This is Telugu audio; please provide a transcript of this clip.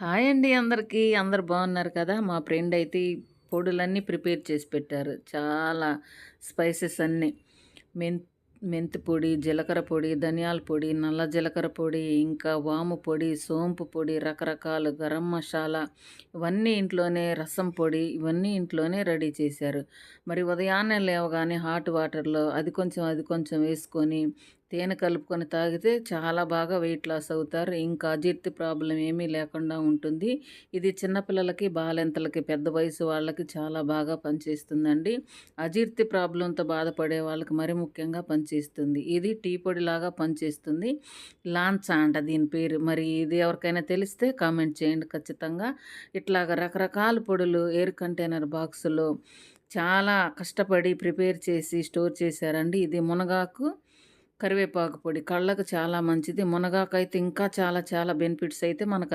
హాయ్ అండి అందరికీ. అందరూ బాగున్నారు కదా! మా ఫ్రెండ్ అయితే ఈ పొడులన్నీ ప్రిపేర్ చేసి పెట్టారు. చాలా స్పైసెస్ అన్నీ. మెన్ మెంతి పొడి, జీలకర్ర పొడి, ధనియాల పొడి, నల్ల జీలకర్ర పొడి, ఇంకా వాము పొడి, సోంపు పొడి, రకరకాలు గరం మసాలా ఇవన్నీ ఇంట్లోనే రసం పొడి ఇవన్నీ ఇంట్లోనే రెడీ చేశారు. మరి ఉదయాన్నే లేవగానే హాట్ వాటర్‌లో అది కొంచెం వేసుకొని తేనె కలుపుకొని తాగితే చాలా బాగా వెయిట్ లాస్ అవుతారు. ఇంకా అజీర్తి ప్రాబ్లమ్ ఏమీ లేకుండా ఉంటుంది. ఇది చిన్నపిల్లలకి, బాలింతలకి, పెద్ద వయసు వాళ్ళకి చాలా బాగా పనిచేస్తుందండి. అజీర్తి ప్రాబ్లంతో బాధపడే వాళ్ళకి మరి ముఖ్యంగా పనిచేస్తుంది. ఇది టీ పొడిలాగా పనిచేస్తుంది. లాంచా అంట దీని పేరు. మరి ఇది ఎవరికైనా తెలిస్తే కామెంట్ చేయండి ఖచ్చితంగా. ఇట్లాగ రకరకాల పొడులు ఎయిర్ కంటైనర్ బాక్సులో చాలా కష్టపడి ప్రిపేర్ చేసి స్టోర్ చేశారండి. ఇది మునగాకు, కరివేపాకు పొడి కళ్ళకు చాలా మంచిది. మునగాకైతే ఇంకా చాలా చాలా బెనిఫిట్స్ అయితే మనకు